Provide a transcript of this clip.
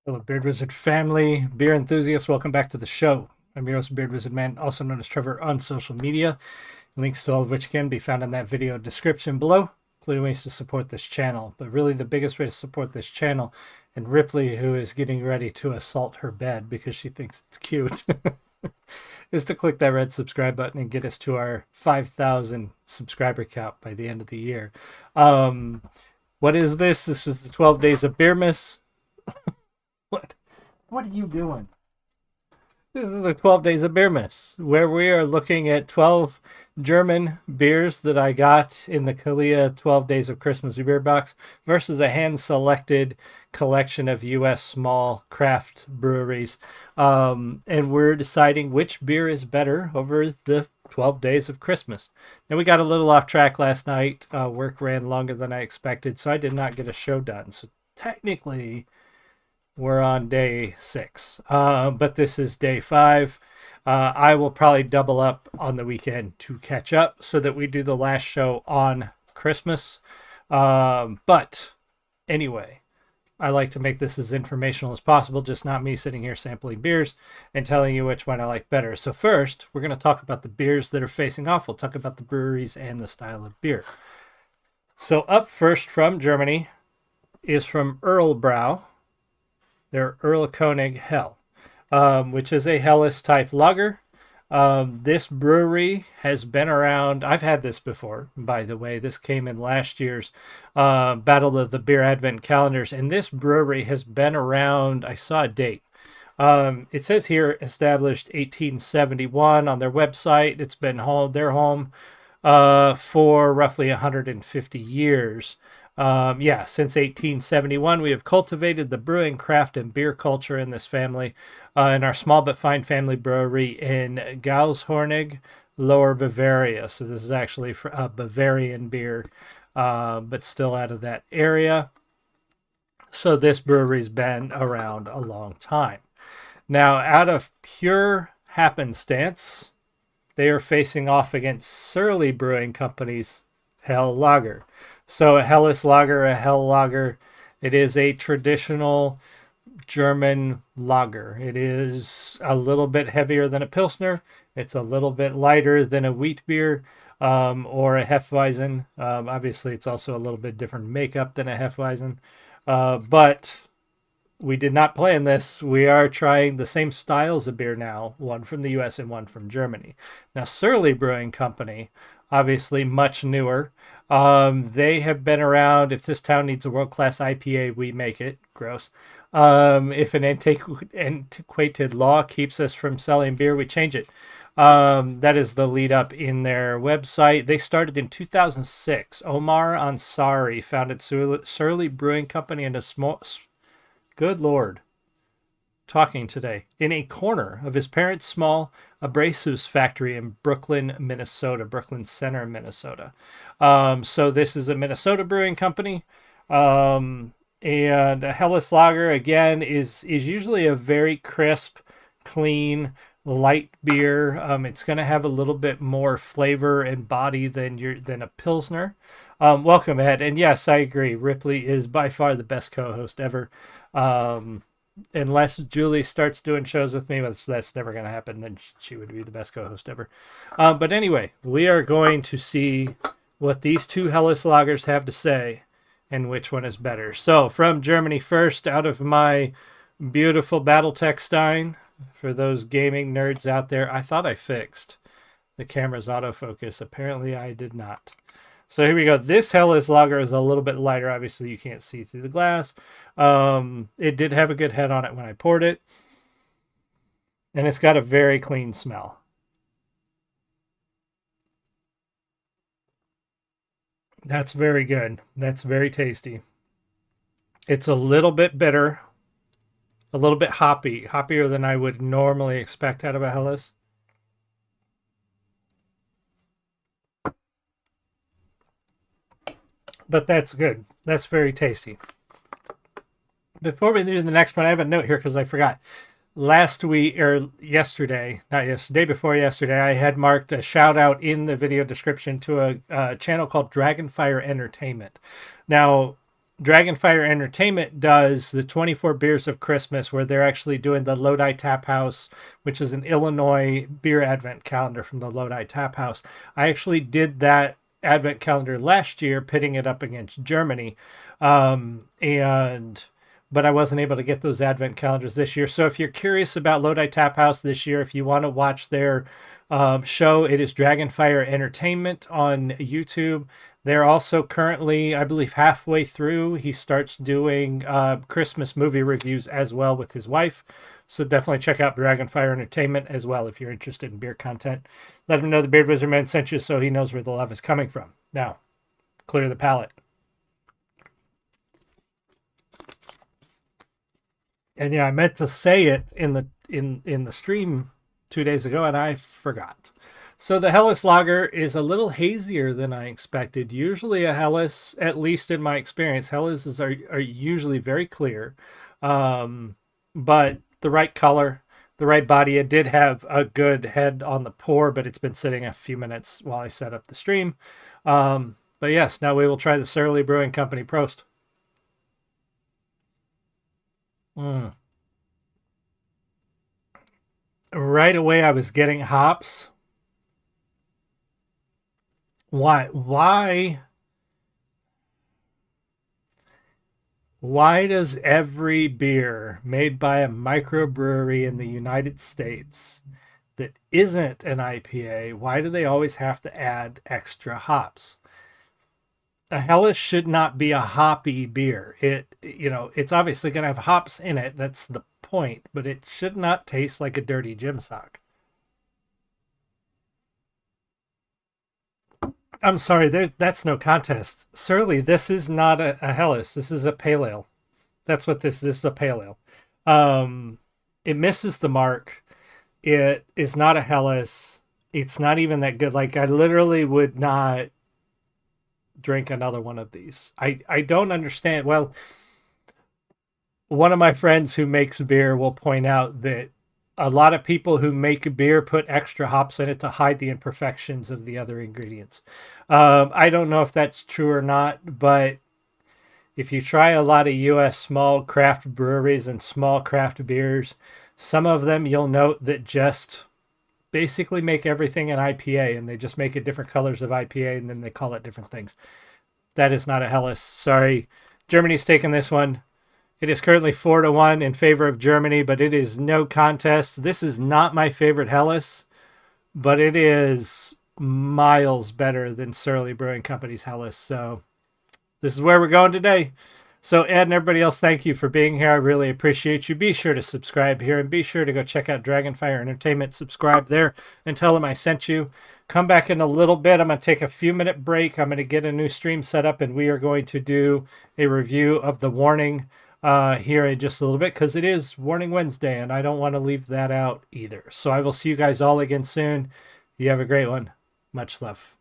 Hello, Beard Wizard family, beer enthusiasts. Welcome back to the show. I'm your host, Beard Wizard Man, also known as Trevor on social media. Links to all of which can be found in that video description below, including ways to support this channel. But really, the biggest way to support this channel, and Ripley, who is getting ready to assault her bed because she thinks it's cute, is to click that red subscribe button and get us to our 5,000 subscriber count by the end of the year. What is this? This is the 12 Days of Beermas. What are you doing? This is the 12 Days of Beermas, where we are looking at 12 German beers that I got in the Kalia 12 Days of Christmas beer box versus a hand-selected collection of U.S. small craft breweries. And we're deciding which beer is better over the 12 Days of Christmas. Now, we got a little off track last night. Work ran longer than I expected, so I did not get a show done. So technically, we're on day 6, but this is day 5. I will probably double up on the weekend to catch up so that we do the last show on Christmas. But anyway, I like to make this as informational as possible, just not me sitting here sampling beers and telling you which one I like better. So first, we're going to talk about the beers that are facing off. We'll talk about the breweries and the style of beer. So up first from Germany is from Brau. Their Erlkonig Hell, which is a Helles type lager. This brewery has been around. I've had this before, by the way. This came in last year's Battle of the Beer Advent Calendars, and this brewery has been around. I saw a date. It says here established 1871 on their website. It's been their home for roughly 150 years. Since 1871, we have cultivated the brewing, craft, and beer culture in this family in our small but fine family brewery in Erlkonig, Lower Bavaria. So this is actually a Bavarian beer, but still out of that area. So this brewery's been around a long time. Now, out of pure happenstance, they are facing off against Surly Brewing Company's Hell Lager. So a Helles lager, a Hell lager, it is a traditional German lager. It is a little bit heavier than a Pilsner. It's a little bit lighter than a wheat beer or a Hefeweizen. Obviously, it's also a little bit different makeup than a Hefeweizen. But we did not plan this. We are trying the same styles of beer now, one from the U.S. and one from Germany. Now, Surly Brewing Company, obviously much newer. They have been around. If this town needs a world-class IPA, we make it. Gross. If an antiquated law keeps us from selling beer, we change it. That is the lead up in their website. They started in 2006. Omar Ansari founded Surly Brewing Company in a small... Good Lord. Talking today in a corner of his parents' small abrasives factory in Brooklyn, Minnesota, Brooklyn Center, Minnesota. So this is a Minnesota brewing company. And a Helles lager, again, is usually a very crisp, clean, light beer. It's going to have a little bit more flavor and body than a Pilsner. Welcome, Ed. And yes, I agree. Ripley is by far the best co-host ever. Unless Julie starts doing shows with me, which that's never going to happen, then she would be the best co-host ever. But anyway, we are going to see what these two Helles lagers have to say and which one is better. So from Germany first, out of my beautiful Battletech Stein, for those gaming nerds out there, I thought I fixed the camera's autofocus. Apparently I did not. So here we go. This Helles lager is a little bit lighter. Obviously, you can't see through the glass. It did have a good head on it when I poured it. And it's got a very clean smell. That's very good. That's very tasty. It's a little bit bitter. A little bit hoppy. Hoppier than I would normally expect out of a Helles. But that's good. That's very tasty. Before we do the next one, I have a note here because I forgot. Last week, or yesterday, not yesterday, day before yesterday, I had marked a shout out in the video description to a channel called Dragonfire Entertainment. Now, Dragonfire Entertainment does the 24 Beers of Christmas, where they're actually doing the Lodi Tap House, which is an Illinois beer advent calendar from the Lodi Tap House. I actually did that advent calendar last year, pitting it up against Germany. And but I wasn't able to get those advent calendars this year. So if you're curious about Lodi Tap House this year, if you want to watch their show, it is Dragonfire Entertainment on YouTube. They're also currently, I believe, halfway through. He starts doing Christmas movie reviews as well with his wife. So definitely check out Dragonfire Entertainment as well if you're interested in beer content. Let him know the Beard Wizard Man sent you so he knows where the love is coming from. Now, clear the palate. And yeah, I meant to say it in the stream 2 days ago, and I forgot. So the Helles Lager is a little hazier than I expected. Usually a Helles, at least in my experience, Helles are usually very clear, but the right color, the right body. It did have a good head on the pour, but it's been sitting a few minutes while I set up the stream. But yes, now we will try the Surly Brewing Company Prost. Right away, I was getting hops. Why does every beer made by a microbrewery in the United States that isn't an IPA, why do they always have to add extra hops? A Helles should not be a hoppy beer. It's obviously going to have hops in it. That's the point, but it should not taste like a dirty gym sock. I'm sorry, that's no contest. Surly, this is not a Helles. This is a pale ale. That's what this is. This is a pale ale. It misses the mark. It is not a Helles. It's not even that good. Like, I literally would not drink another one of these. I don't understand. Well, one of my friends who makes beer will point out that a lot of people who make beer put extra hops in it to hide the imperfections of the other ingredients. I don't know if that's true or not, but if you try a lot of U.S. small craft breweries and small craft beers, some of them you'll note that just basically make everything an IPA, and they just make it different colors of IPA, and then they call it different things. That is not a Helles. Sorry. Germany's taking this one. It is currently 4-1 in favor of Germany, but it is no contest. This is not my favorite Helles, but it is miles better than Surly Brewing Company's Helles. So this is where we're going today. So Ed and everybody else, thank you for being here. I really appreciate you. Be sure to subscribe here, and be sure to go check out Dragonfire Entertainment. Subscribe there and tell them I sent you. Come back in a little bit. I'm going to take a few-minute break. I'm going to get a new stream set up, and we are going to do a review of the Warning here in just a little bit, because it is Warning Wednesday, and I don't want to leave that out either. So I will see you guys all again soon. You have a great one. Much love.